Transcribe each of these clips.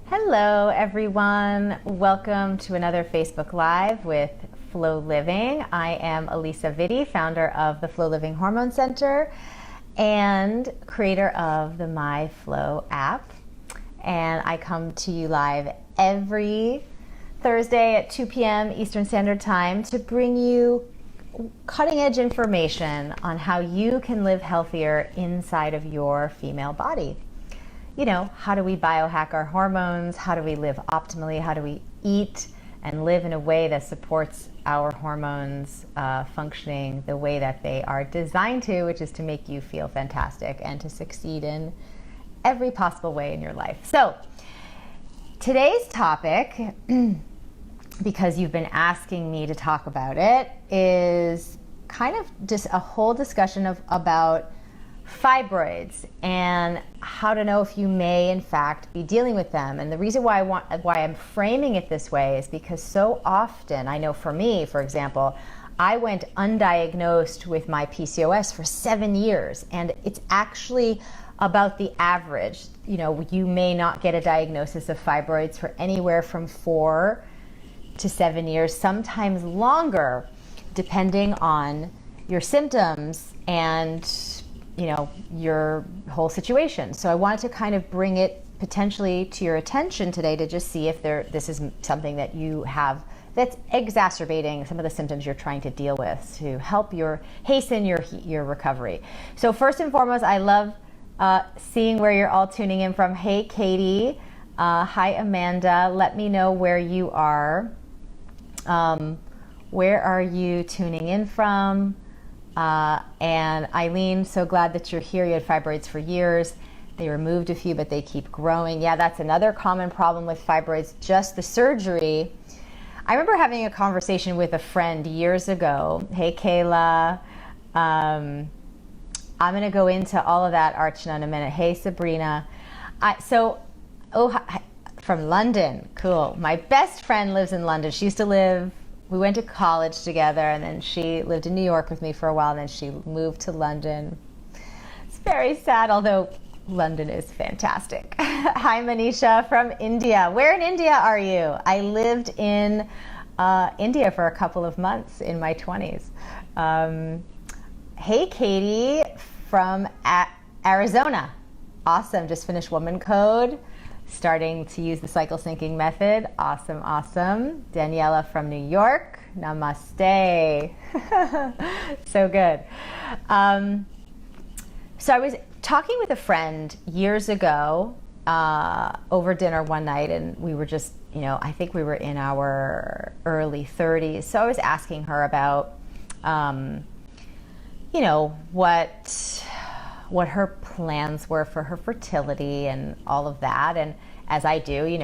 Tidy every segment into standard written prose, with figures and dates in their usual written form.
Hello everyone, welcome to another Facebook Live with Flow Living. I am Elisa Vitti, founder of the Flow Living Hormone Center and creator of the My Flow app. And I come to you live every Thursday at 2 p.m. Eastern Standard Time to bring you cutting edge information on how you can live healthier inside of your female body. You know, how do we biohack our hormones? How do we live optimally? How do we eat and live in a way that supports our hormones functioning the way that they are designed to, which is to make you feel fantastic and to succeed in every possible way in your life. So today's topic, because you've been asking me to talk about it, is kind of just a whole discussion about fibroids and how to know if you may in fact be dealing with them. And the reason why I'm framing it this way is because so often, I know for me, for example, I went undiagnosed with my PCOS for 7 years, and it's actually about the average. You know, you may not get a diagnosis of fibroids for anywhere from 4 to 7 years, sometimes longer, depending on your symptoms and your whole situation. So I wanted to kind of bring it potentially to your attention today to just see if this is something that you have that's exacerbating some of the symptoms you're trying to deal with to help hasten your recovery. So first and foremost, I love seeing where you're all tuning in from. Hey, Katie. Hi, Amanda. Let me know where you are. Where are you tuning in from? And Eileen, so glad that you're here. You had fibroids for years. They removed a few, but they keep growing. Yeah, that's another common problem with fibroids, just the surgery. I remember having a conversation with a friend years ago. Hey, Kayla. I'm going to go into all of that, Archana, in a minute. Hey, Sabrina. From London. Cool. My best friend lives in London. We went to college together, and then she lived in New York with me for a while, and then she moved to London. It's very sad, although London is fantastic. Hi, Manisha from India. Where in India are you? I lived in India for a couple of months in my 20s. Hey, Katie from Arizona. Awesome. Just finished Woman Code. Starting to use the cycle syncing method. Awesome, awesome. Daniela from New York. Namaste. So good. So I was talking with a friend years ago over dinner one night, and we were just, I think we were in our early 30s. So I was asking her about, what her plans were for her fertility and all of that. And as I do, you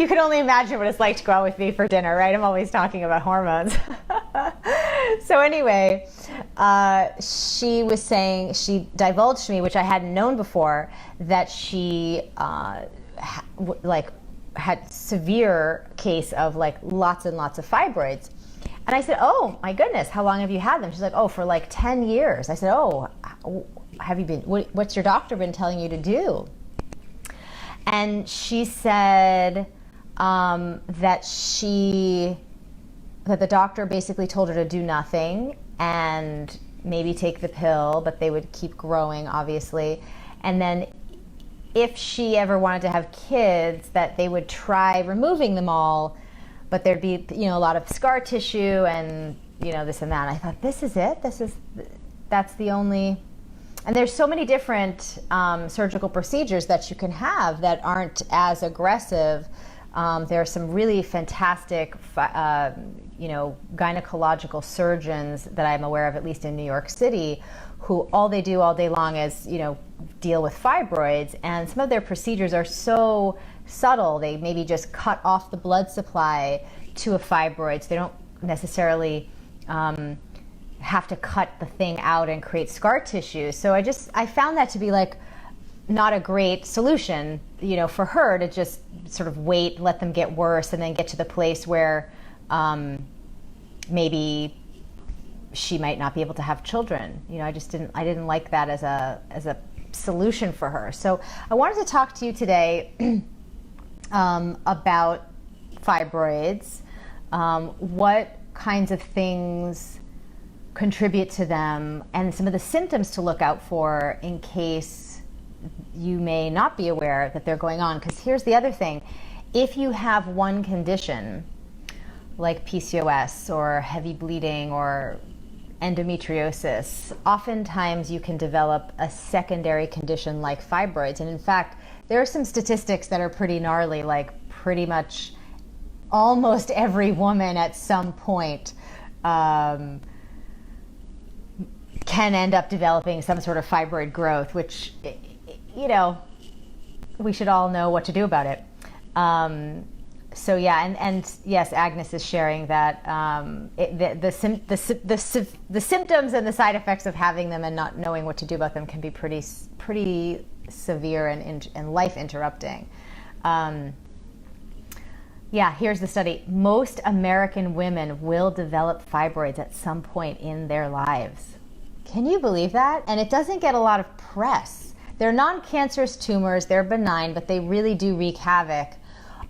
can only imagine what it's like to go out with me for dinner, right? I'm always talking about hormones. So anyway, she divulged to me, which I hadn't known before, that she had severe case of lots and lots of fibroids. And I said, oh my goodness, how long have you had them? She's like, oh, for 10 years. I said, oh, what's your doctor been telling you to do? And she said that the doctor basically told her to do nothing and maybe take the pill, but they would keep growing, obviously. And then if she ever wanted to have kids, that they would try removing them all, but there'd be, a lot of scar tissue and, this and that. And I thought, this is it? That's the only... And there's so many different surgical procedures that you can have that aren't as aggressive. There are some really fantastic, gynecological surgeons that I'm aware of, at least in New York City, who all they do all day long is, deal with fibroids. And some of their procedures are so subtle. They maybe just cut off the blood supply to a fibroid. So they don't necessarily have to cut the thing out and create scar tissue. So I found that to be not a great solution, for her to just sort of wait, let them get worse, and then get to the place where maybe she might not be able to have children. I didn't like that as a solution for her. So I wanted to talk to you today about fibroids, what kinds of things contribute to them, and some of the symptoms to look out for in case you may not be aware that they're going on. Because here's the other thing. If you have one condition like PCOS or heavy bleeding or endometriosis, oftentimes you can develop a secondary condition like fibroids. And in fact, there are some statistics that are pretty gnarly, like pretty much almost every woman at some point can end up developing some sort of fibroid growth, which, you know, we should all know what to do about it. So yeah, and yes, Agnes is sharing that the symptoms and the side effects of having them and not knowing what to do about them can be pretty severe and life interrupting. Yeah, here's the study. Most American women will develop fibroids at some point in their lives. Can you believe that? And it doesn't get a lot of press. They're non-cancerous tumors, they're benign, but they really do wreak havoc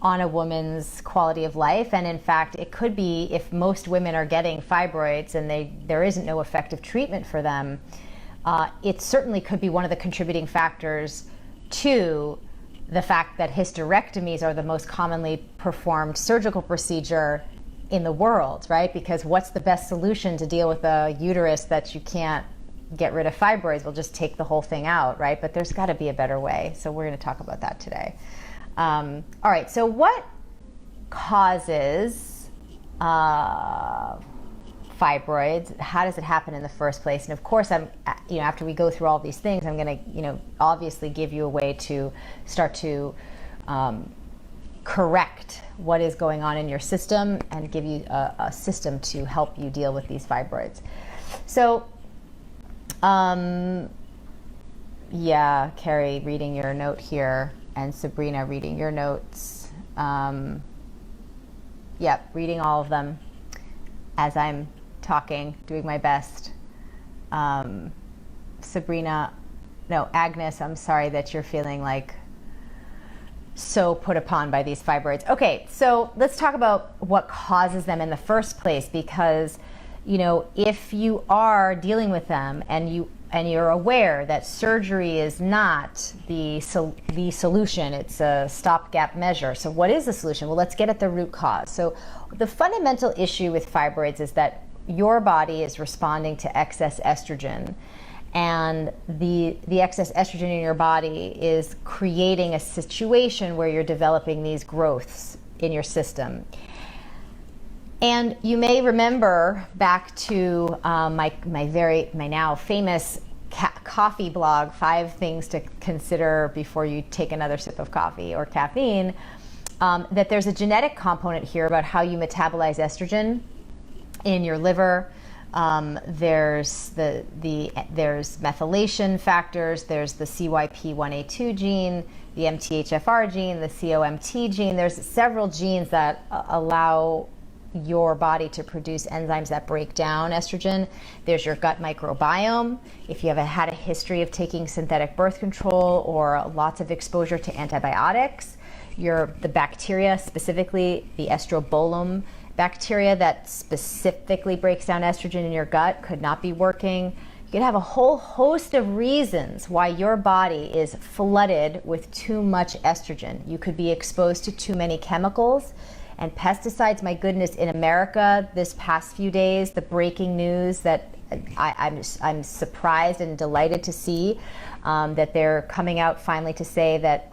on a woman's quality of life. And in fact, it could be, if most women are getting fibroids and there isn't no effective treatment for them, it certainly could be one of the contributing factors to the fact that hysterectomies are the most commonly performed surgical procedure in the world, right? Because what's the best solution to deal with a uterus that you can't get rid of fibroids? We'll just take the whole thing out, right? But there's got to be a better way. So we're going to talk about that today. All right, so what causes fibroids? How does it happen in the first place? And of course, after we go through all these things, I'm going to, obviously give you a way to start to correct what is going on in your system and give you a system to help you deal with these fibroids. So, yeah, Carrie reading your note here, and Sabrina reading your notes. Yep, reading all of them as I'm talking, doing my best. Agnes, I'm sorry that you're feeling like so put upon by these fibroids. Okay, so let's talk about what causes them in the first place, because if you are dealing with them and you're aware that surgery is not the solution, it's a stopgap measure. So what is the solution? Well, let's get at the root cause. So the fundamental issue with fibroids is that your body is responding to excess estrogen, and the excess estrogen in your body is creating a situation where you're developing these growths in your system. And you may remember back to my now famous coffee blog, 5 things to consider before you take another sip of coffee or caffeine, that there's a genetic component here about how you metabolize estrogen in your liver. There's methylation factors, there's the CYP1A2 gene, the MTHFR gene, the COMT gene. There's several genes that allow your body to produce enzymes that break down estrogen. There's your gut microbiome. If you have had a history of taking synthetic birth control or lots of exposure to antibiotics, the bacteria, specifically the estrobolome bacteria that specifically breaks down estrogen in your gut, could not be working. You could have a whole host of reasons why your body is flooded with too much estrogen. You could be exposed to too many chemicals and pesticides. My goodness, in America this past few days, the breaking news that I'm surprised and delighted to see that they're coming out finally to say that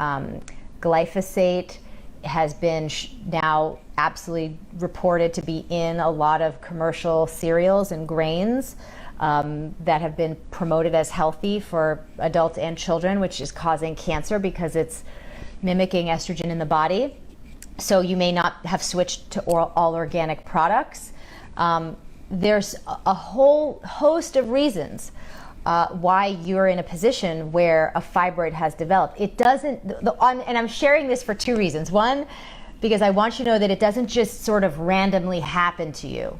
glyphosate has been now absolutely reported to be in a lot of commercial cereals and grains that have been promoted as healthy for adults and children, which is causing cancer because it's mimicking estrogen in the body. So you may not have switched to all organic products. There's a whole host of reasons why you're in a position where a fibroid has developed. It doesn't, and I'm sharing this for 2 reasons. One, because I want you to know that it doesn't just sort of randomly happen to you.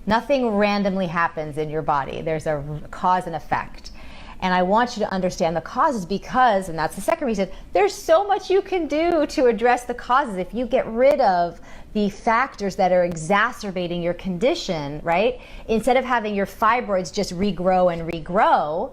Nothing randomly happens in your body. There's a cause and effect. And I want you to understand the causes because, and that's the second reason, there's so much you can do to address the causes. If you get rid of the factors that are exacerbating your condition, right? Instead of having your fibroids just regrow and regrow,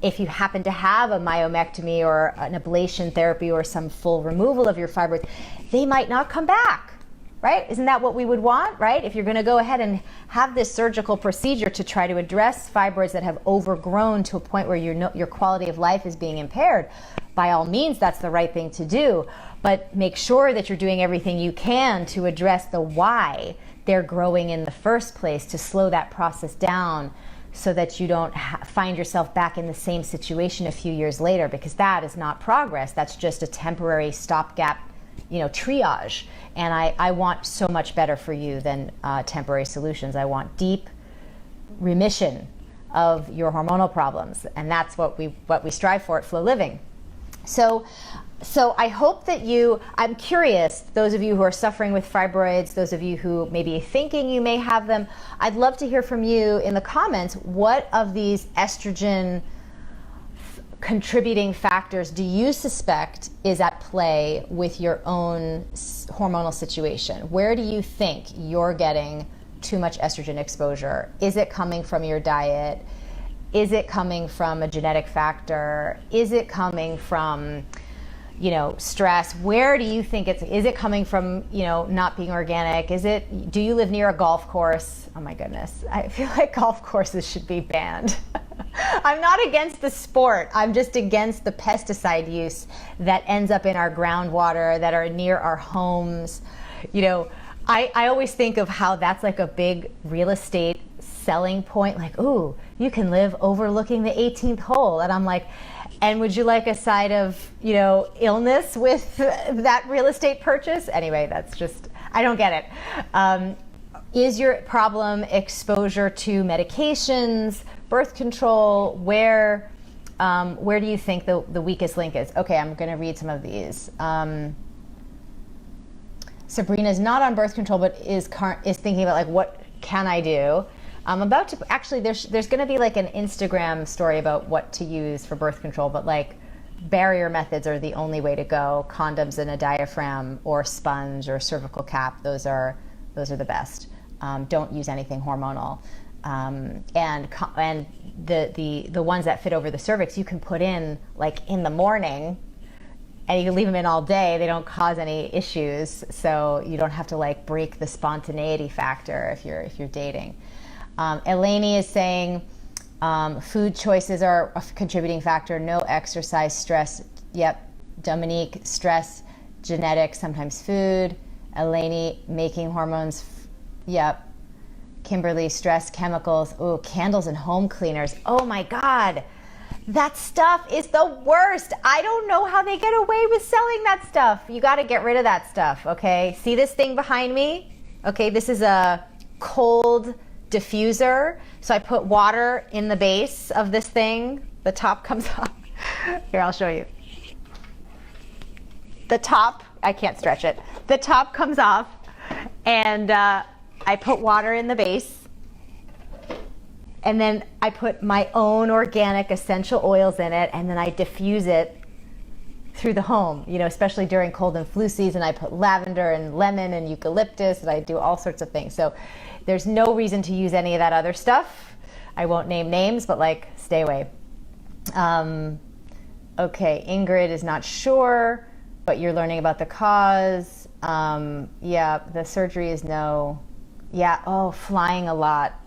if you happen to have a myomectomy or an ablation therapy or some full removal of your fibroids, they might not come back, right? Isn't that what we would want, right? If you're going to go ahead and have this surgical procedure to try to address fibroids that have overgrown to a point where your quality of life is being impaired, by all means, that's the right thing to do. But make sure that you're doing everything you can to address the why they're growing in the first place, to slow that process down so that you don't find yourself back in the same situation a few years later, because that is not progress. That's just a temporary stopgap, triage. And I want so much better for you than temporary solutions. I want deep remission of your hormonal problems, and that's what we strive for at Flow Living. So I hope that I'm curious, those of you who are suffering with fibroids, those of you who may be thinking you may have them, I'd love to hear from you in the comments. What of these estrogen contributing factors do you suspect is at play with your own hormonal situation? Where do you think you're getting too much estrogen exposure? Is it coming from your diet? Is it coming from a genetic factor? Is it coming from stress? Where do you think is it coming from, not being organic? Do you live near a golf course? Oh my goodness. I feel like golf courses should be banned. I'm not against the sport. I'm just against the pesticide use that ends up in our groundwater, that are near our homes. I always think of how that's like a big real estate selling point. Like, ooh, you can live overlooking the 18th hole. And I'm like, and would you like a side of, illness with that real estate purchase? Anyway, that's just, I don't get it. Is your problem exposure to medications, birth control? Where do you think the weakest link is? Okay, I'm going to read some of these. Sabrina is not on birth control, but is thinking about, like, what can I do? I'm about to, actually, there's going to be like an Instagram story about what to use for birth control, but like barrier methods are the only way to go. Condoms and a diaphragm or sponge or cervical cap, those are the best. Don't use anything hormonal. And the ones that fit over the cervix, you can put in like in the morning, and you can leave them in all day. They don't cause any issues, so you don't have to like break the spontaneity factor if you're dating. Eleni is saying food choices are a contributing factor. No exercise, stress. Yep. Dominique, stress, genetics, sometimes food. Eleni, making hormones. Yep. Kimberly, stress, chemicals. Oh, candles and home cleaners. Oh my God. That stuff is the worst. I don't know how they get away with selling that stuff. You got to get rid of that stuff, okay? See this thing behind me? Okay, this is a cold diffuser. So I put water in the base of this thing. The top comes off. Here, I'll show you. The top, I can't stretch it. The top comes off, and I put water in the base, and then I put my own organic essential oils in it, and then I diffuse it through the home, especially during cold and flu season. I put lavender and lemon and eucalyptus, and I do all sorts of things. So there's no reason to use any of that other stuff. I won't name names, but like, stay away. Okay, Ingrid is not sure, but you're learning about the cause. Yeah, the surgery is no. Yeah, oh, flying a lot.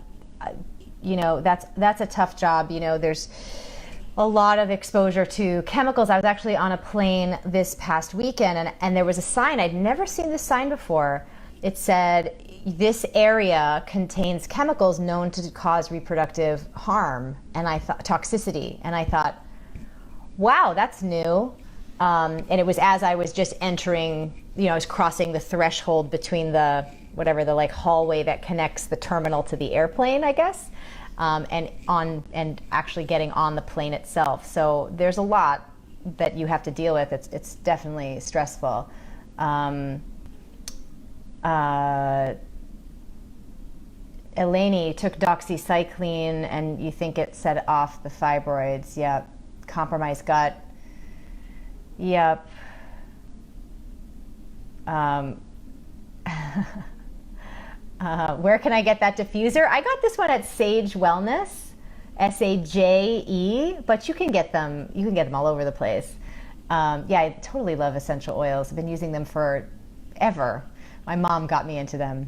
That's a tough job. There's a lot of exposure to chemicals. I was actually on a plane this past weekend, and there was a sign. I'd never seen this sign before. It said, this area contains chemicals known to cause reproductive harm, and I thought toxicity. And I thought, wow, that's new. And it was as I was just entering, I was crossing the threshold between the like hallway that connects the terminal to the airplane, I guess, and actually getting on the plane itself. So there's a lot that you have to deal with. It's definitely stressful. Eleni took doxycycline and you think it set off the fibroids. Yep. Compromised gut. Yep. Where can I get that diffuser? I got this one at Sage Wellness, SAJE, but you can get them. You can get them all over the place. Yeah, I totally love essential oils. I've been using them forever. My mom got me into them.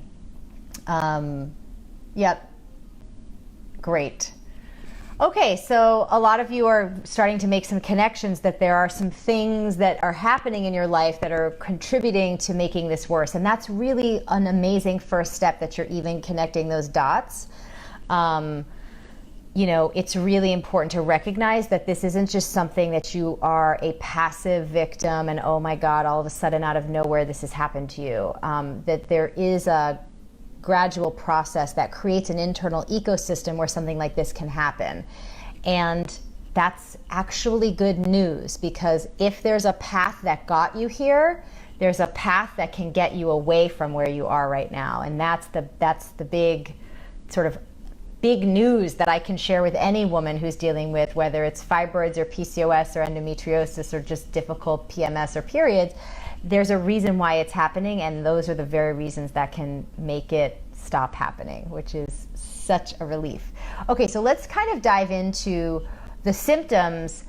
Yep. Great. Okay, so a lot of you are starting to make some connections that there are some things that are happening in your life that are contributing to making this worse. And that's really an amazing first step, that you're even connecting those dots. You know, it's really important to recognize that this isn't just something that you are a passive victim and, oh my God, all of a sudden out of nowhere this has happened to you. That there is a gradual process that creates an internal ecosystem where something like this can happen. And that's actually good news, because if there's a path that got you here, there's a path that can get you away from where you are right now. And that's the big news that I can share with any woman who's dealing with, whether it's fibroids or PCOS or endometriosis or just difficult PMS or periods. There's a reason why it's happening, and those are the very reasons that can make it stop happening, which is such a relief. Okay, so let's kind of dive into the symptoms,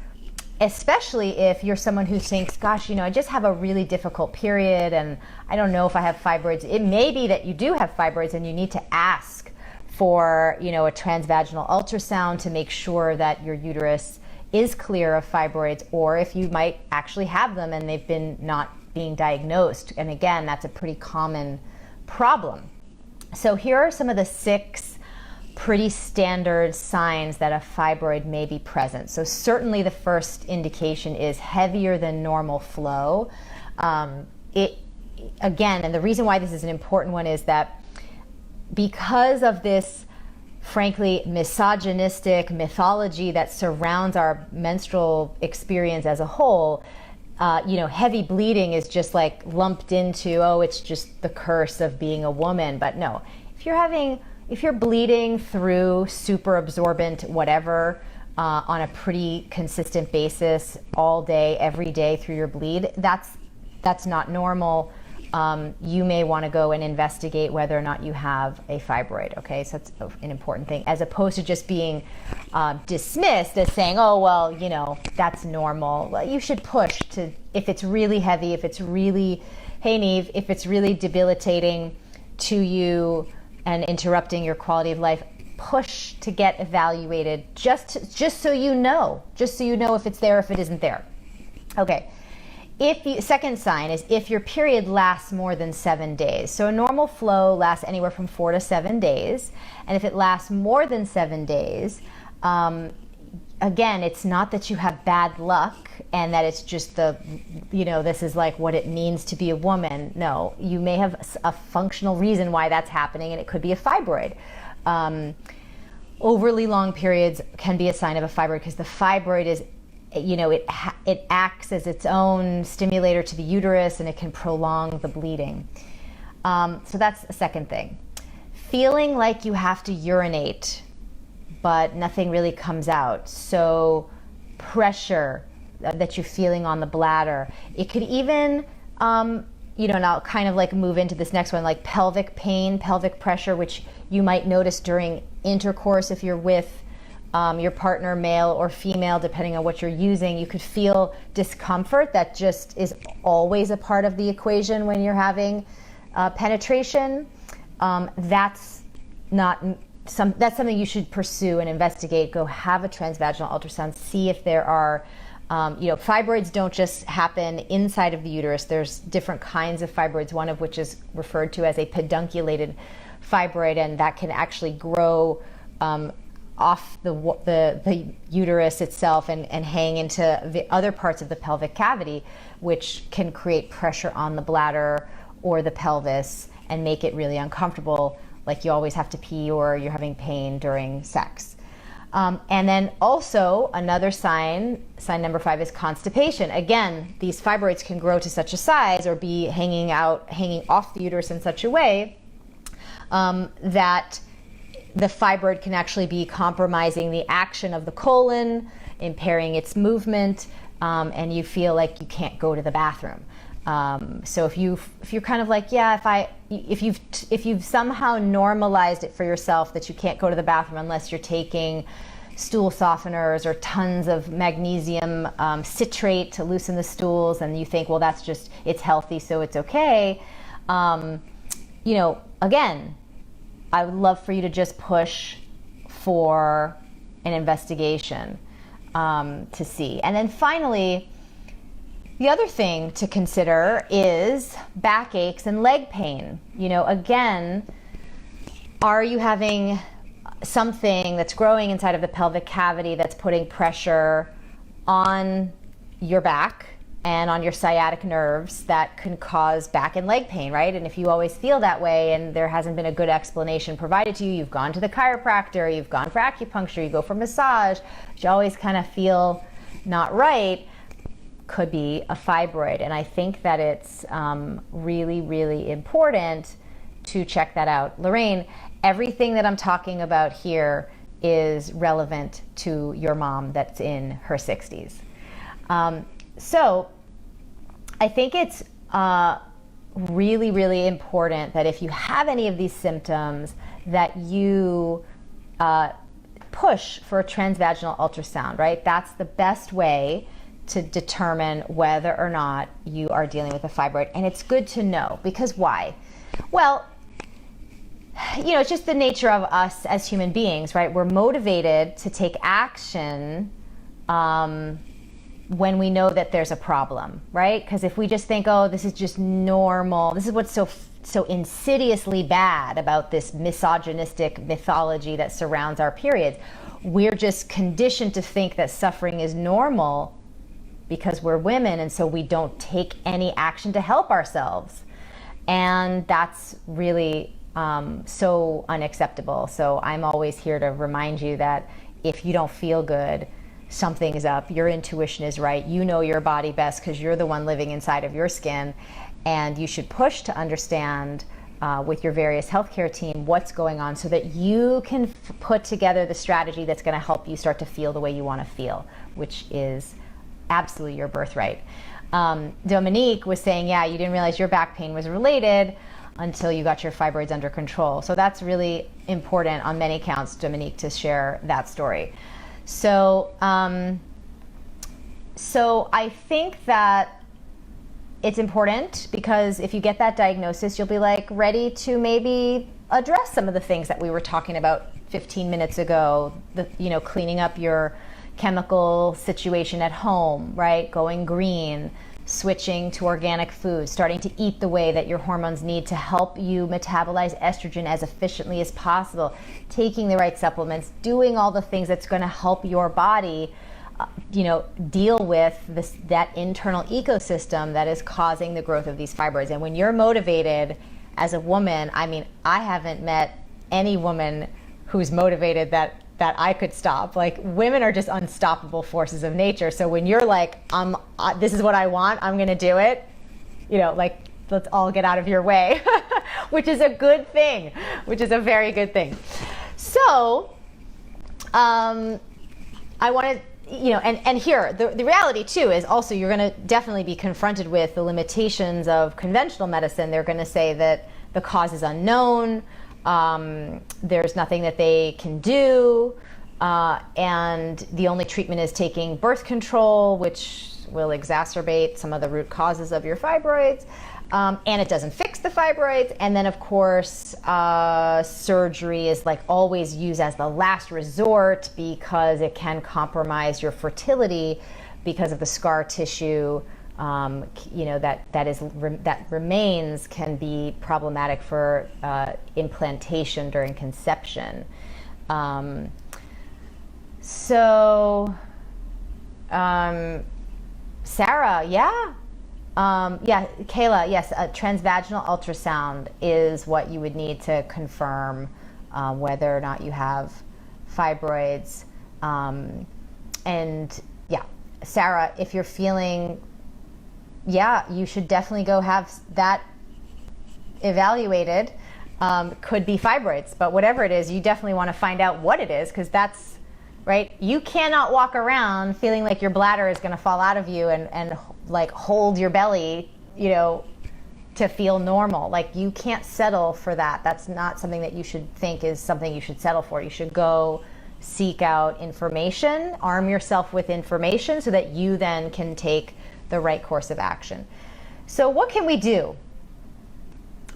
especially if you're someone who thinks, gosh, I just have a really difficult period and I don't know if I have fibroids. It may be that you do have fibroids and you need to ask for, a transvaginal ultrasound to make sure that your uterus is clear of fibroids, or if you might actually have them and they've been not being diagnosed. And again, that's a pretty common problem. So here are some of the 6 pretty standard signs that a fibroid may be present. So certainly the first indication is heavier than normal flow. Again, and the reason why this is an important one is that because of this, frankly, misogynistic mythology that surrounds our menstrual experience as a whole, heavy bleeding is just like lumped into, oh, it's just the curse of being a woman. But no, if you're bleeding through super absorbent whatever on a pretty consistent basis all day, every day through your bleed, that's not normal. You may want to go and investigate whether or not you have a fibroid, okay? So that's an important thing, as opposed to just being dismissed as saying, oh, well, that's normal. Well, you should push to, if it's really heavy, if it's really, hey, Neve, if it's really debilitating to you and interrupting your quality of life, push to get evaluated just so you know if it's there, if it isn't there. Okay. Second sign is if your period lasts more than 7 days. So a normal flow lasts anywhere from 4 to 7 days. And if it lasts more than 7 days, again, it's not that you have bad luck and that it's just this is like what it means to be a woman. No, you may have a functional reason why that's happening, and it could be a fibroid. Overly long periods can be a sign of a fibroid, because the fibroid is, it acts as its own stimulator to the uterus, and it can prolong the bleeding. So that's a second thing. Feeling like you have to urinate, but nothing really comes out. So pressure that you're feeling on the bladder. It could even, and I'll kind of like move into this next one, like pelvic pain, pelvic pressure, which you might notice during intercourse if you're with your partner, male or female, depending on what you're using. You could feel discomfort that just is always a part of the equation when you're having penetration. That's something you should pursue and investigate. Go have a transvaginal ultrasound, see if there are, fibroids don't just happen inside of the uterus. There's different kinds of fibroids, one of which is referred to as a pedunculated fibroid, and that can actually grow off the uterus itself and hang into the other parts of the pelvic cavity, which can create pressure on the bladder or the pelvis and make it really uncomfortable, like you always have to pee or you're having pain during sex. And then also another sign number 5, is constipation. Again, these fibroids can grow to such a size or be hanging off the uterus in such a way that the fibroid can actually be compromising the action of the colon, impairing its movement, and you feel like you can't go to the bathroom. So if you're kind of like, yeah, if you've somehow normalized it for yourself that you can't go to the bathroom unless you're taking stool softeners or tons of magnesium citrate to loosen the stools, and you think, well, that's just, it's healthy, so it's okay. Again, I would love for you to just push for an investigation to see. And then finally, the other thing to consider is backaches and leg pain. Again, are you having something that's growing inside of the pelvic cavity that's putting pressure on your back and on your sciatic nerves that can cause back and leg pain, right? And if you always feel that way and there hasn't been a good explanation provided to you, you've gone to the chiropractor, you've gone for acupuncture, you go for massage, you always kind of feel not right, could be a fibroid. And I think that it's really, really important to check that out. Lorraine, everything that I'm talking about here is relevant to your mom that's in her 60s. So I think it's really, really important that if you have any of these symptoms that you push for a transvaginal ultrasound, right? That's the best way to determine whether or not you are dealing with a fibroid. And it's good to know, because why? Well, it's just the nature of us as human beings, right? We're motivated to take action when we know that there's a problem, right? Because if we just think, oh, this is just normal, this is what's so insidiously bad about this misogynistic mythology that surrounds our periods. We're just conditioned to think that suffering is normal because we're women, and so we don't take any action to help ourselves. And that's really so unacceptable. So I'm always here to remind you that if you don't feel good, something is up, your intuition is right, you know your body best because you're the one living inside of your skin, and you should push to understand with your various healthcare team what's going on so that you can put together the strategy that's going to help you start to feel the way you want to feel, which is absolutely your birthright. Dominique was saying, yeah, you didn't realize your back pain was related until you got your fibroids under control. So that's really important on many counts, Dominique, to share that story. So I think that it's important because if you get that diagnosis, you'll be ready to maybe address some of the things that we were talking about 15 minutes ago, cleaning up your chemical situation at home, right? Going green, switching to organic food, starting to eat the way that your hormones need to help you metabolize estrogen as efficiently as possible, taking the right supplements, doing all the things that's going to help your body, deal with that internal ecosystem that is causing the growth of these fibroids. And when you're motivated as a woman, I haven't met any woman who's motivated that I could stop. Women are just unstoppable forces of nature. So when you're this is what I want, I'm going to do it, let's all get out of your way, which is a good thing, which is a very good thing. So I wanted, and here, the reality too is also you're going to definitely be confronted with the limitations of conventional medicine. They're going to say that the cause is unknown. There's nothing that they can do, and the only treatment is taking birth control, which will exacerbate some of the root causes of your fibroids, and it doesn't fix the fibroids. And then, of course, surgery is always used as the last resort because it can compromise your fertility because of the scar tissue. That remains can be problematic for implantation during conception. Sarah, Kayla, yes, a transvaginal ultrasound is what you would need to confirm whether or not you have fibroids. Sarah, if you're feeling you should definitely go have that evaluated could be fibroids, but whatever it is, you definitely want to find out what it is, because that's, right? You cannot walk around feeling like your bladder is going to fall out of you and like hold your belly, you know, to feel normal. Like, you can't settle for that. That's not something that you should think is something you should settle for. You should go seek out information, arm yourself with information so that you then can take the right course of action. So what can we do?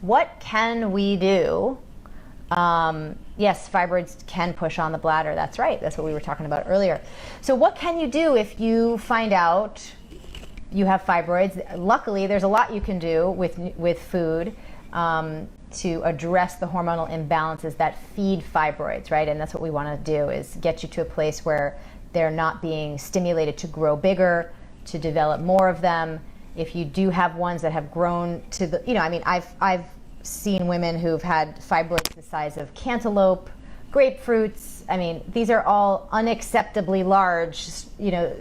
What can we do? Yes, fibroids can push on the bladder. That's right. That's what we were talking about earlier. So what can you do if you find out you have fibroids? Luckily, there's a lot you can do with food to address the hormonal imbalances that feed fibroids, right? And that's what we want to do, is get you to a place where they're not being stimulated to grow bigger, to develop more of them. If you do have ones that have grown to the, you know, I mean, I've seen women who've had fibroids the size of cantaloupe, grapefruits. I mean, these are all unacceptably large, you know,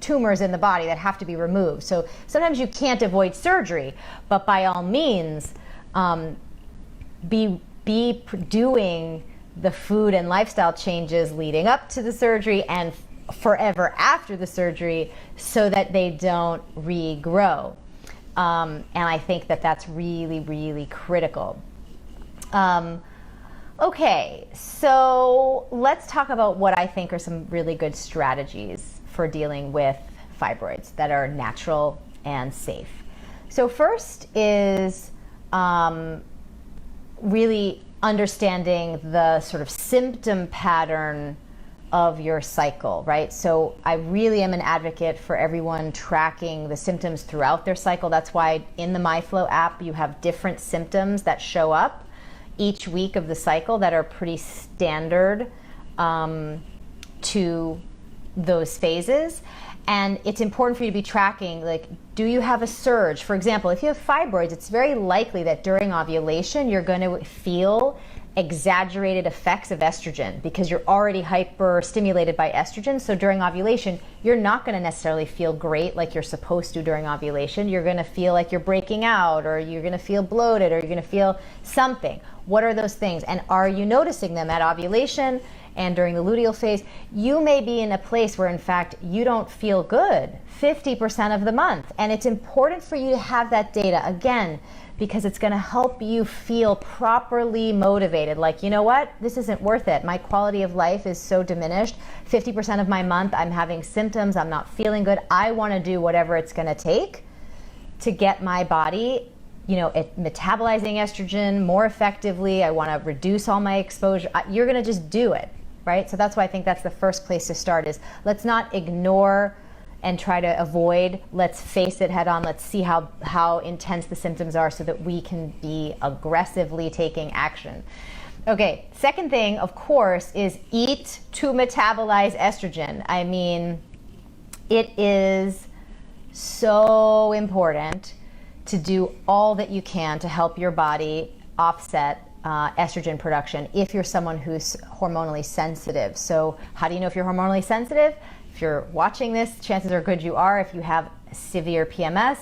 tumors in the body that have to be removed. So sometimes you can't avoid surgery, but by all means, be doing the food and lifestyle changes leading up to the surgery and forever after the surgery, so that they don't regrow. And I think that that's really, really critical. Okay, so let's talk about what I think are some really good strategies for dealing with fibroids that are natural and safe. So first is really understanding the sort of symptom pattern of your cycle, right? So I really am an advocate for everyone tracking the symptoms throughout their cycle. That's why in the MyFlow app, you have different symptoms that show up each week of the cycle that are pretty standard to those phases. And it's important for you to be tracking, like, do you have a surge? For example, if you have fibroids, it's very likely that during ovulation, you're going to feel exaggerated effects of estrogen because you're already hyper stimulated by estrogen. So during ovulation, you're not going to necessarily feel great like you're supposed to during ovulation. You're going to feel like you're breaking out, or you're going to feel bloated, or you're going to feel something. What are those things? And are you noticing them at ovulation and during the luteal phase? You may be in a place where, in fact, you don't feel good 50% of the month. And it's important for you to have that data, again, because it's going to help you feel properly motivated. Like, you know what? This isn't worth it. My quality of life is so diminished. 50% of my month, I'm having symptoms. I'm not feeling good. I want to do whatever it's going to take to get my body, you know, metabolizing estrogen more effectively. I want to reduce all my exposure. You're going to just do it, right? So that's why I think that's the first place to start, is let's not ignore and try to avoid. Let's face it head on. Let's see how intense the symptoms are so that we can be aggressively taking action. Okay, second thing, of course, is eat to metabolize estrogen. I mean, it is so important to do all that you can to help your body offset estrogen production if you're someone who's hormonally sensitive. So how do you know if you're hormonally sensitive? If you're watching this, chances are good you are. If you have severe PMS,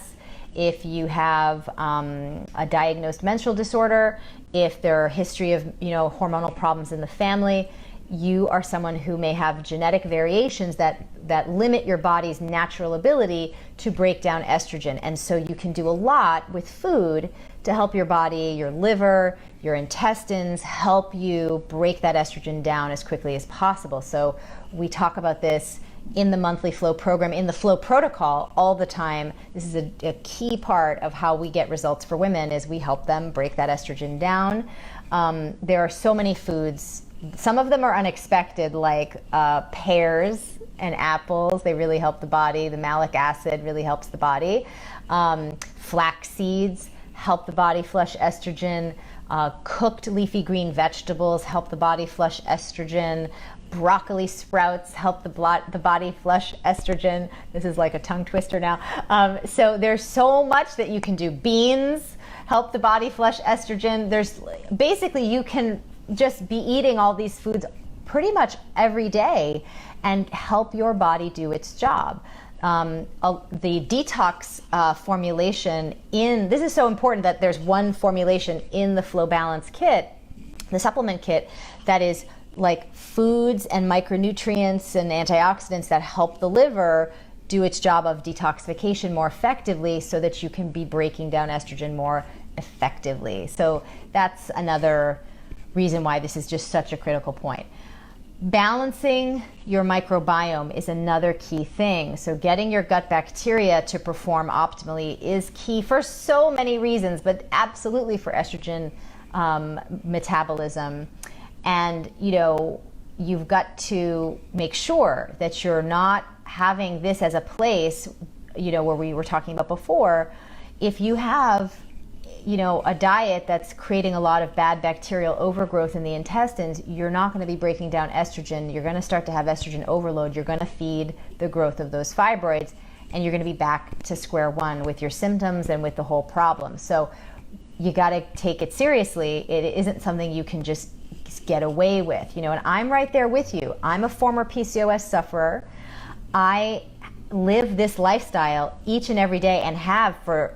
if you have a diagnosed menstrual disorder, if there are history of, you know, hormonal problems in the family, you are someone who may have genetic variations that limit your body's natural ability to break down estrogen. And so you can do a lot with food to help your body, your liver, your intestines, help you break that estrogen down as quickly as possible. So we talk about this in the monthly Flow program, in the Flow protocol all the time. This is a key part of how we get results for women, is we help them break that estrogen down. There are so many foods. Some of them are unexpected, like pears and apples. They really help the body. The malic acid really helps the body. Flax seeds help the body flush estrogen. Cooked leafy green vegetables help the body flush estrogen. Broccoli sprouts help the body flush estrogen. This is like a tongue twister now. So there's so much that you can do. Beans help the body flush estrogen. Basically, you can just be eating all these foods pretty much every day and help your body do its job. the detox formulation this is so important that there's one formulation in the Flow Balance kit, the supplement kit, that is like foods and micronutrients and antioxidants that help the liver do its job of detoxification more effectively so that you can be breaking down estrogen more effectively. So that's another reason why this is just such a critical point. Balancing your microbiome is another key thing. So getting your gut bacteria to perform optimally is key for so many reasons, but absolutely for estrogen metabolism. And you've got to make sure that you're not having this as a place, where we were talking about before. If you have a diet that's creating a lot of bad bacterial overgrowth in the intestines, you're not going to be breaking down estrogen. You're going to start to have estrogen overload. You're going to feed the growth of those fibroids, and you're going to be back to square one with your symptoms and with the whole problem. So you got to take it seriously. It isn't something you can just get away with, and I'm right there with you. I'm a former PCOS sufferer. I live this lifestyle each and every day and have for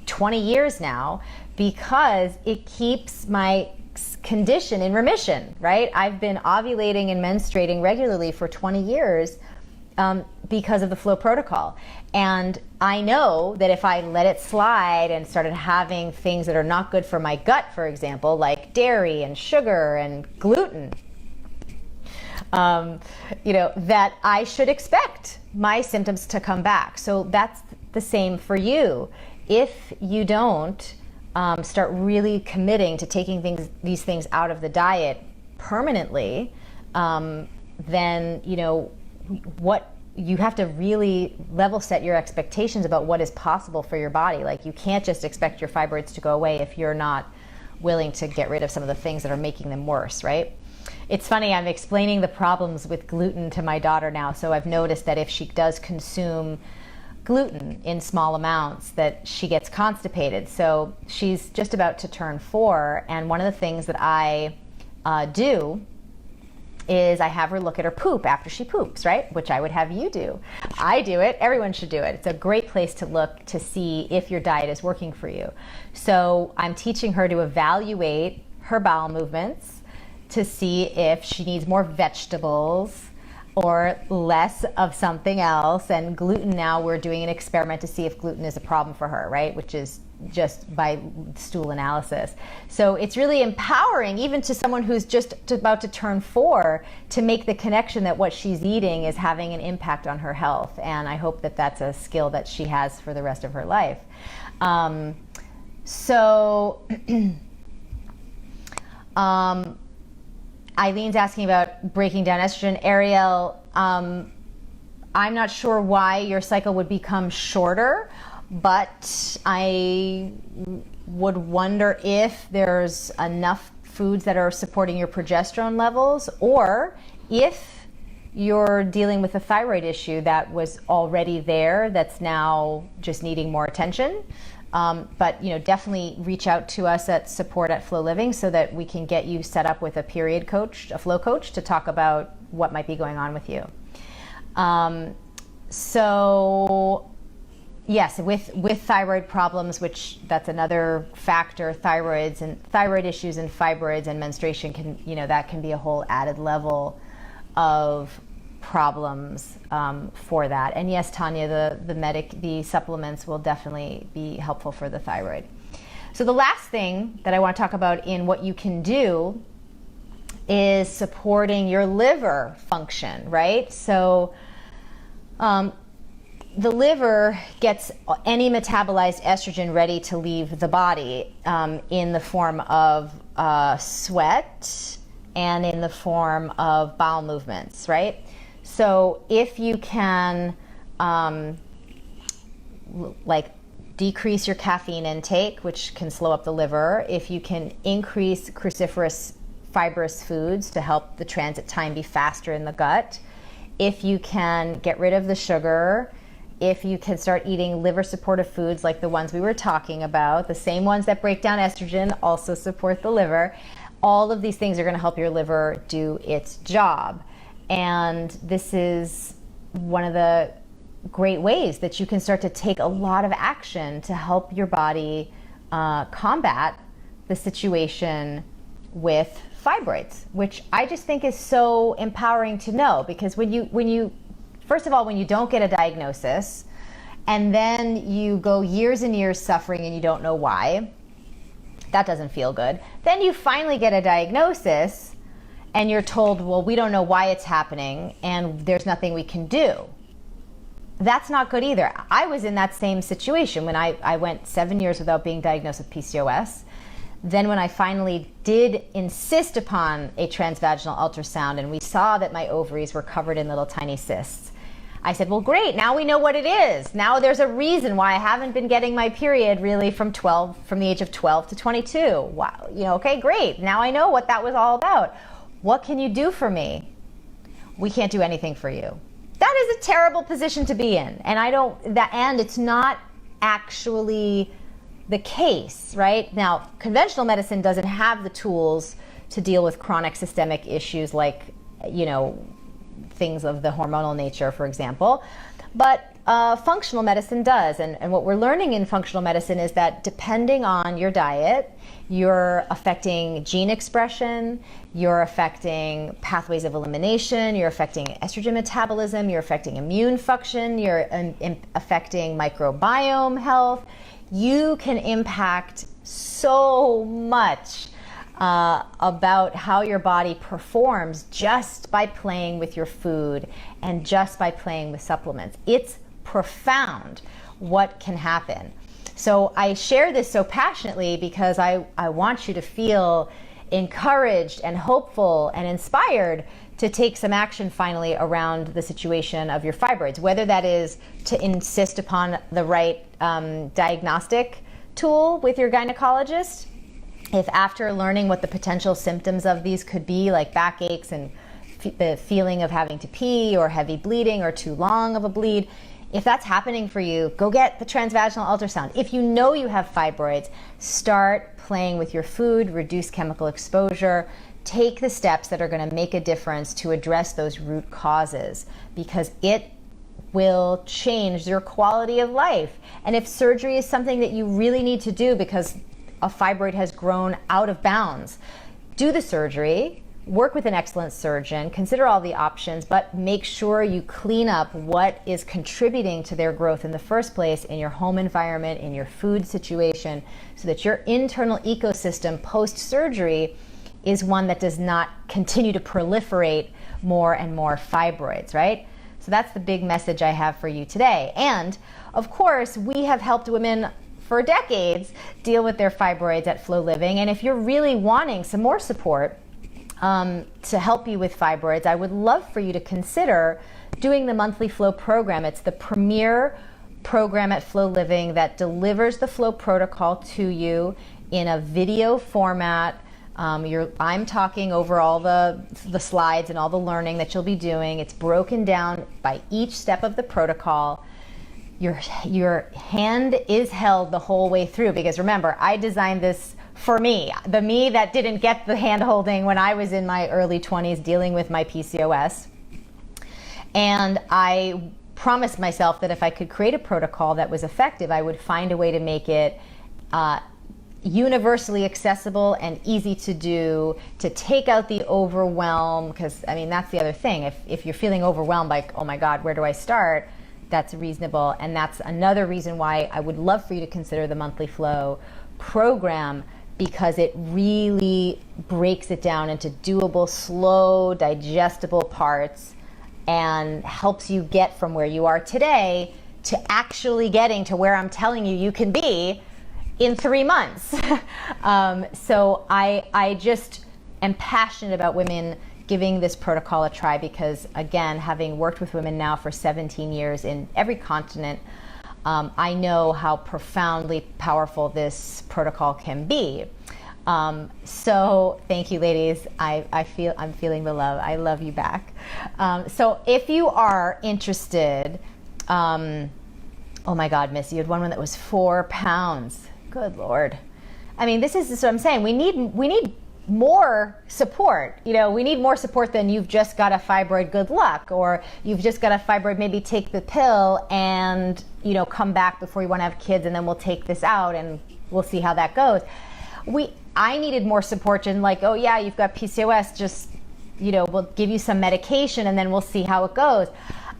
20 years now because it keeps my condition in remission, right? I've been ovulating and menstruating regularly for 20 years because of the Flow protocol. And I know that if I let it slide and started having things that are not good for my gut, for example, like dairy and sugar and gluten, that I should expect my symptoms to come back. So that's the same for you. If you don't start really committing to taking these things out of the diet permanently, then what you have to really level set your expectations about what is possible for your body. Like, you can't just expect your fibroids to go away if you're not willing to get rid of some of the things that are making them worse, right? It's funny, I'm explaining the problems with gluten to my daughter now, so I've noticed that if she does consume gluten in small amounts, that she gets constipated. So she's just about to turn 4, and one of the things that I do is I have her look at her poop after she poops, right? Which I would have you do. I do it. Everyone should do it. It's a great place to look to see if your diet is working for you. So I'm teaching her to evaluate her bowel movements to see if she needs more vegetables or less of something else. And gluten, now we're doing an experiment to see if gluten is a problem for her, right? Which is just by stool analysis. So it's really empowering, even to someone who's just about to turn 4, to make the connection that what she's eating is having an impact on her health. And I hope that that's a skill that she has for the rest of her life. Eileen's asking about breaking down estrogen. Ariel, I'm not sure why your cycle would become shorter, but I would wonder if there's enough foods that are supporting your progesterone levels, or if you're dealing with a thyroid issue that was already there that's now just needing more attention. But definitely reach out to us at support@Flow Living so that we can get you set up with a period coach, a flow coach, to talk about what might be going on with you. Yes, with thyroid problems, which that's another factor, thyroid issues and fibroids and menstruation can, that can be a whole added level of problems for that. And yes, Tanya, the supplements will definitely be helpful for the thyroid. So the last thing that I want to talk about in what you can do is supporting your liver function, right? So the liver gets any metabolized estrogen ready to leave the body in the form of sweat and in the form of bowel movements, right? So if you can decrease your caffeine intake, which can slow up the liver, if you can increase cruciferous fibrous foods to help the transit time be faster in the gut, if you can get rid of the sugar, if you can start eating liver supportive foods like the ones we were talking about, the same ones that break down estrogen also support the liver, all of these things are going to help your liver do its job. And this is one of the great ways that you can start to take a lot of action to help your body combat the situation with fibroids, which I just think is so empowering to know, because when you first of all, when you don't get a diagnosis and then you go years and years suffering and you don't know why, that doesn't feel good. Then you finally get a diagnosis and you're told, well, we don't know why it's happening and there's nothing we can do. That's not good either. I was in that same situation when I went 7 years without being diagnosed with PCOS. Then when I finally did insist upon a transvaginal ultrasound and we saw that my ovaries were covered in little tiny cysts, I said, well, great, now we know what it is. Now there's a reason why I haven't been getting my period really from the age of 12 to 22. Wow, okay, great. Now I know what that was all about. What can you do for me? We can't do anything for you. That is a terrible position to be in. And it's not actually the case, right? Now, conventional medicine doesn't have the tools to deal with chronic systemic issues like, things of the hormonal nature, for example. But functional medicine does. And what we're learning in functional medicine is that depending on your diet, you're affecting gene expression, you're affecting pathways of elimination, you're affecting estrogen metabolism, you're affecting immune function, you're affecting microbiome health. You can impact so much about how your body performs just by playing with your food and just by playing with supplements. It's profound what can happen. So I share this so passionately because I want you to feel encouraged and hopeful and inspired to take some action finally around the situation of your fibroids, whether that is to insist upon the right diagnostic tool with your gynecologist. If after learning what the potential symptoms of these could be, like backaches and the feeling of having to pee or heavy bleeding or too long of a bleed, if that's happening for you, go get the transvaginal ultrasound. If you know you have fibroids, start playing with your food, reduce chemical exposure, take the steps that are going to make a difference to address those root causes, because it will change your quality of life. And if surgery is something that you really need to do because a fibroid has grown out of bounds, do the surgery, work with an excellent surgeon, consider all the options, but make sure you clean up what is contributing to their growth in the first place in your home environment, in your food situation, so that your internal ecosystem post-surgery is one that does not continue to proliferate more and more fibroids, right? So that's the big message I have for you today. And of course, we have helped women for decades deal with their fibroids at Flow Living. And if you're really wanting some more support to help you with fibroids, I would love for you to consider doing the monthly Flow program. It's the premier program at Flow Living that delivers the Flow protocol to you in a video format. I'm talking over all the slides and all the learning that you'll be doing. It's broken down by each step of the protocol. Your hand is held the whole way through, because remember, I designed this for me, the me that didn't get the hand holding when I was in my early 20s dealing with my PCOS. And I promised myself that if I could create a protocol that was effective, I would find a way to make it universally accessible and easy to do, to take out the overwhelm, because I mean, that's the other thing. If you're feeling overwhelmed, like, oh my God, where do I start? That's reasonable. And that's another reason why I would love for you to consider the monthly Flow program, because it really breaks it down into doable, slow, digestible parts and helps you get from where you are today to actually getting to where I'm telling you can be in 3 months. So I just am passionate about women giving this protocol a try, because again, having worked with women now for 17 years in every continent, I know how profoundly powerful this protocol can be. So thank you, ladies. I'm feeling the love. I love you back. So if you are interested, oh my God, Miss, you had one that was 4 pounds. Good Lord. I mean, this is what I'm saying. We need more support. You know, we need more support than you've just got a fibroid, good luck, or you've just got a fibroid, maybe take the pill and, you know, come back before you want to have kids and then we'll take this out and we'll see how that goes. I needed more support in like, oh yeah, you've got PCOS, just, you know, we'll give you some medication and then we'll see how it goes.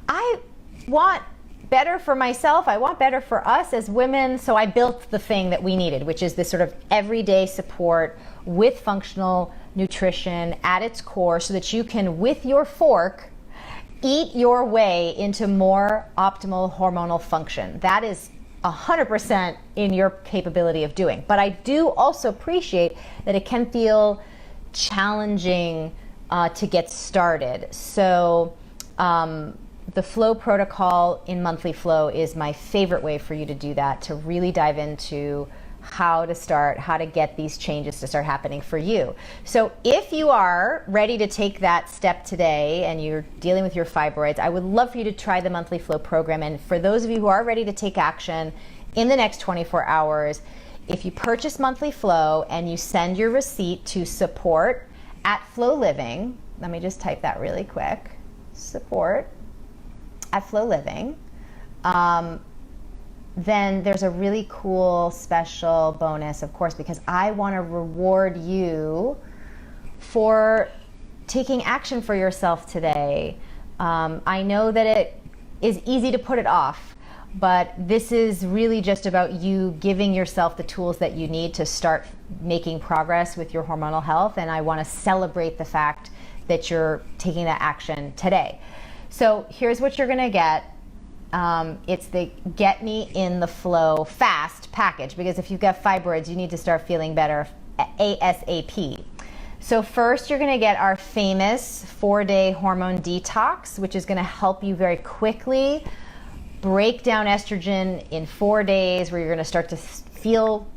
I want better for myself. I want better for us as women. So I built the thing that we needed, which is this sort of everyday support with functional nutrition at its core so that you can, with your fork, eat your way into more optimal hormonal function. That is 100% in your capability of doing. But I do also appreciate that it can feel challenging to get started. So the flow protocol in Monthly Flow is my favorite way for you to do that, to really dive into how to start, how to get these changes to start happening for you. So if you are ready to take that step today and you're dealing with your fibroids, I would love for you to try the Monthly Flow program. And for those of you who are ready to take action in the next 24 hours, if you purchase Monthly Flow and you send your receipt to support@Flow Living, let me just type that really quick, support@Flow Living, then there's a really cool special bonus, of course, because I want to reward you for taking action for yourself today. I know that it is easy to put it off, but this is really just about you giving yourself the tools that you need to start making progress with your hormonal health, and I want to celebrate the fact that you're taking that action today. So here's what you're going to get. It's the Get Me in the Flow Fast package, because if you've got fibroids, you need to start feeling better ASAP. So first, you're going to get our famous 4-day hormone detox, which is going to help you very quickly break down estrogen in 4 days, where you're going to start to feel,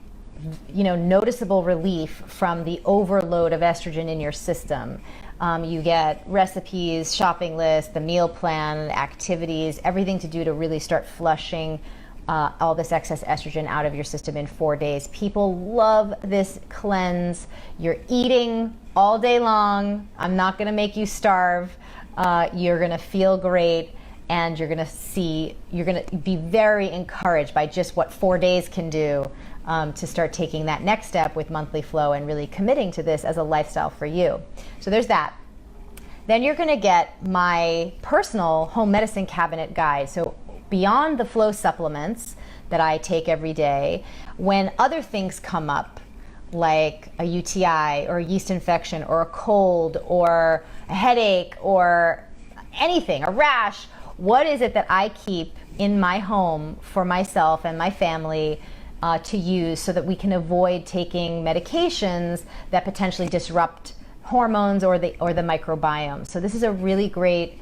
you know, noticeable relief from the overload of estrogen in your system. You get recipes, shopping lists, the meal plan, activities, everything to do to really start flushing all this excess estrogen out of your system in 4 days. People love this cleanse. You're eating all day long. I'm not going to make you starve. You're going to feel great, and you're going to be very encouraged by just what 4 days can do to start taking that next step with Monthly Flow and really committing to this as a lifestyle for you. So there's that. Then you're going to get my personal home medicine cabinet guide. So beyond the Flow supplements that I take every day, when other things come up, like a UTI or a yeast infection or a cold or a headache or anything, a rash, what is it that I keep in my home for myself and my family to use so that we can avoid taking medications that potentially disrupt hormones or the microbiome? So this is a really great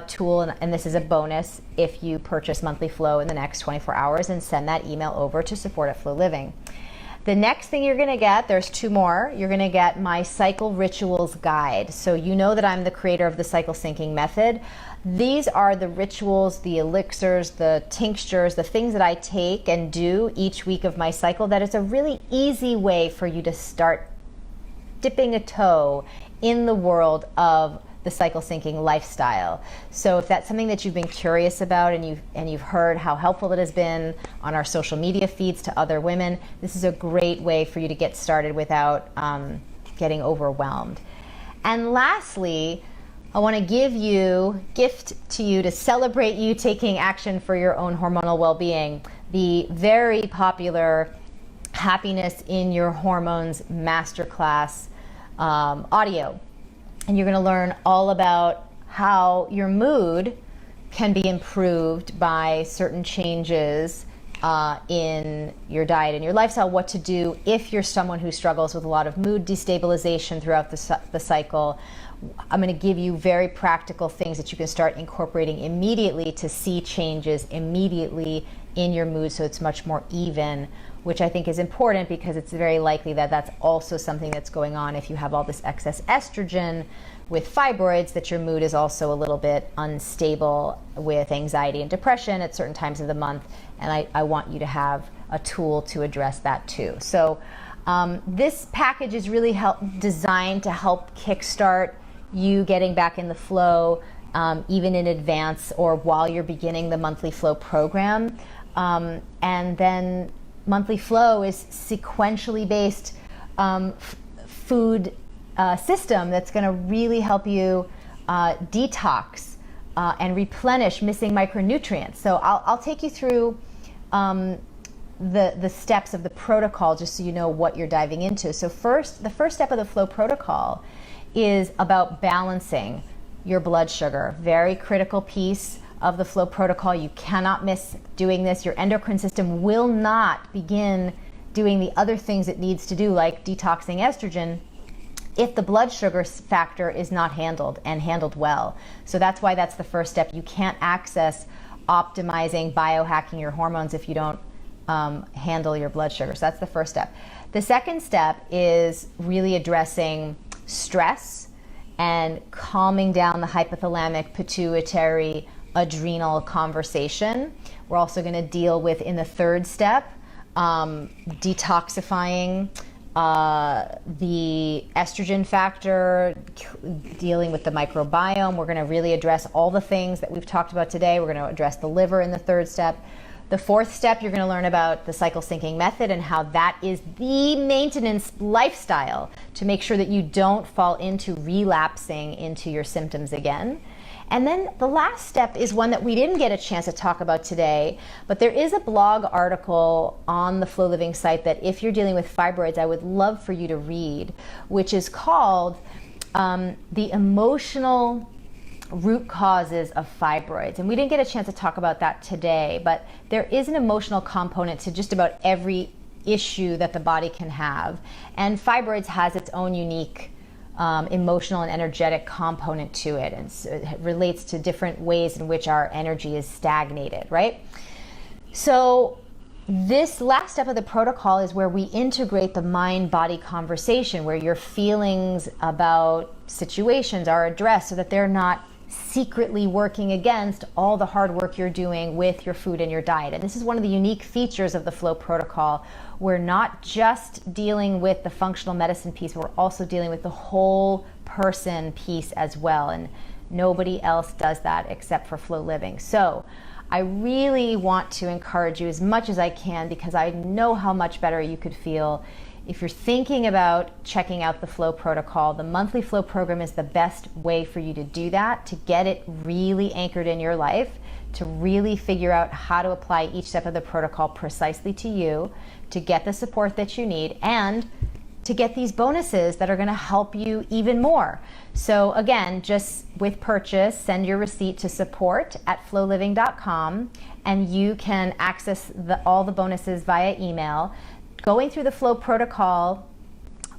tool, and this is a bonus if you purchase Monthly Flow in the next 24 hours and send that email over to support@Flow Living. The next thing you're going to get, there's 2 more. You're going to get my cycle rituals guide. So you know that I'm the creator of the cycle syncing method. These are the rituals, the elixirs, the tinctures, the things that I take and do each week of my cycle, that it's a really easy way for you to start dipping a toe in the world of the cycle syncing lifestyle. So if that's something that you've been curious about and you've heard how helpful it has been on our social media feeds to other women, this is a great way for you to get started without getting overwhelmed. And lastly, I want to gift to you to celebrate you taking action for your own hormonal well-being, the very popular Happiness in Your Hormones Masterclass audio. And you're going to learn all about how your mood can be improved by certain changes in your diet and your lifestyle, what to do if you're someone who struggles with a lot of mood destabilization throughout the cycle. I'm going to give you very practical things that you can start incorporating immediately to see changes immediately in your mood so it's much more even, which I think is important because it's very likely that that's also something that's going on if you have all this excess estrogen with fibroids, that your mood is also a little bit unstable with anxiety and depression at certain times of the month, and I want you to have a tool to address that too. So This package is really designed to help kickstart you getting back in the flow, even in advance or while you're beginning the monthly flow program. And then monthly flow is sequentially based food system that's going to really help you detox and replenish missing micronutrients. So I'll take you through the steps of the protocol just so you know what you're diving into. So the first step of the flow protocol is about balancing your blood sugar. Very critical piece of the flow protocol. You cannot miss doing this. Your endocrine system will not begin doing the other things it needs to do, like detoxing estrogen, if the blood sugar factor is not handled and handled well. So that's why that's the first step. You can't access optimizing, biohacking your hormones if you don't handle your blood sugar. So that's the first step. The second step is really addressing stress and calming down the hypothalamic, pituitary, adrenal conversation. We're also going to deal with, in the third step, detoxifying the estrogen factor, dealing with the microbiome. We're going to really address all the things that we've talked about today. We're going to address the liver in the third step. The fourth step, you're going to learn about the cycle syncing method and how that is the maintenance lifestyle to make sure that you don't fall into relapsing into your symptoms again. And then the last step is one that we didn't get a chance to talk about today, but there is a blog article on the Flow Living site that if you're dealing with fibroids, I would love for you to read, which is called The Emotional Root Causes of Fibroids. And we didn't get a chance to talk about that today, but there is an emotional component to just about every issue that the body can have. And fibroids has its own unique emotional and energetic component to it, and so it relates to different ways in which our energy is stagnated, right? So this last step of the protocol is where we integrate the mind-body conversation, where your feelings about situations are addressed so that they're not secretly working against all the hard work you're doing with your food and your diet. And this is one of the unique features of the Flow protocol. We're not just dealing with the functional medicine piece, we're also dealing with the whole person piece as well. And nobody else does that except for Flow Living. So I really want to encourage you as much as I can, because I know how much better you could feel if you're thinking about checking out the Flow protocol. The monthly Flow program is the best way for you to do that, to get it really anchored in your life, to really figure out how to apply each step of the protocol precisely to you, to get the support that you need, and to get these bonuses that are going to help you even more. So again, just with purchase, send your receipt to support@flowliving.com, and you can access all the bonuses via email. Going through the Flow protocol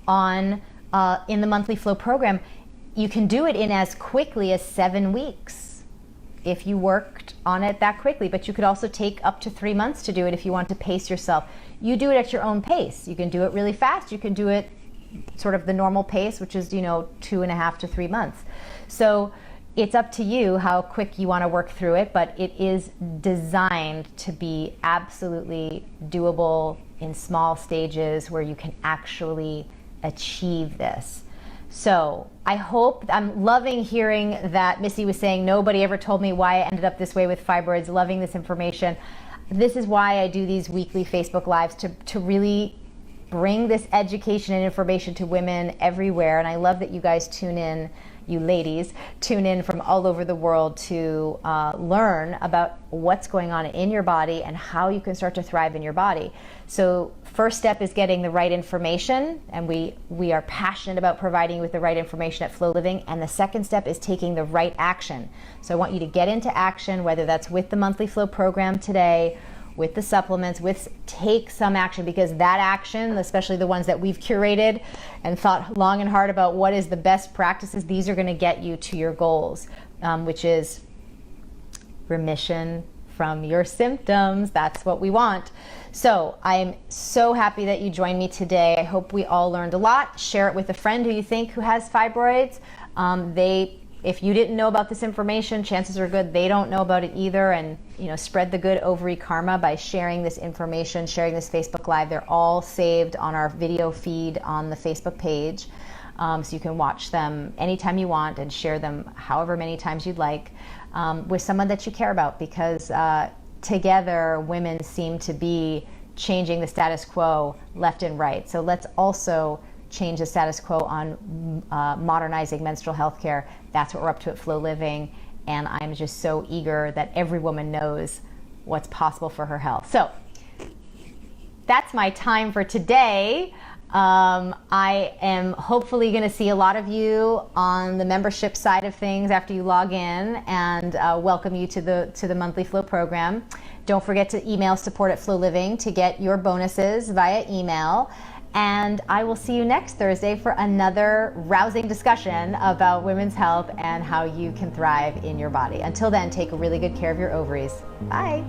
in the monthly Flow program, you can do it in as quickly as 7 weeks if you worked on it that quickly, but you could also take up to 3 months to do it if you want to pace yourself. You do it at your own pace. You can do it really fast. You can do it sort of the normal pace, which is 2.5 to 3 months. So it's up to you how quick you want to work through it, but it is designed to be absolutely doable in small stages where you can actually achieve this. So I'm loving hearing that Missy was saying nobody ever told me why I ended up this way with fibroids. Loving this information. This is why I do these weekly Facebook Lives, to really bring this education and information to women everywhere. And I love that you guys tune in, you ladies tune in from all over the world to learn about what's going on in your body and how you can start to thrive in your body. So first step is getting the right information, and we are passionate about providing you with the right information at Flow Living. And the second step is taking the right action. So I want you to get into action, whether that's with the monthly Flow program today, with the supplements, take some action, because that action, especially the ones that we've curated and thought long and hard about what is the best practices, these are going to get you to your goals, which is remission from your symptoms. That's what we want. So I'm so happy that you joined me today. I hope we all learned a lot. Share it with a friend who you think who has fibroids. They if you didn't know about this information, chances are good they don't know about it either. And spread the good ovary karma by sharing this information, sharing this Facebook Live. They're all saved on our video feed on the Facebook page. So you can watch them anytime you want and share them however many times you'd like with someone that you care about, because together women seem to be changing the status quo left and right. So let's also change the status quo on modernizing menstrual health care. That's what we're up to at Flow Living, and I'm just so eager that every woman knows what's possible for her health. So that's my time for today. I am hopefully going to see a lot of you on the membership side of things after you log in, and welcome you to the monthly Flow program. Don't forget to email support@Flow Living to get your bonuses via email. And I will see you next Thursday for another rousing discussion about women's health and how you can thrive in your body. Until then, take really good care of your ovaries. Bye.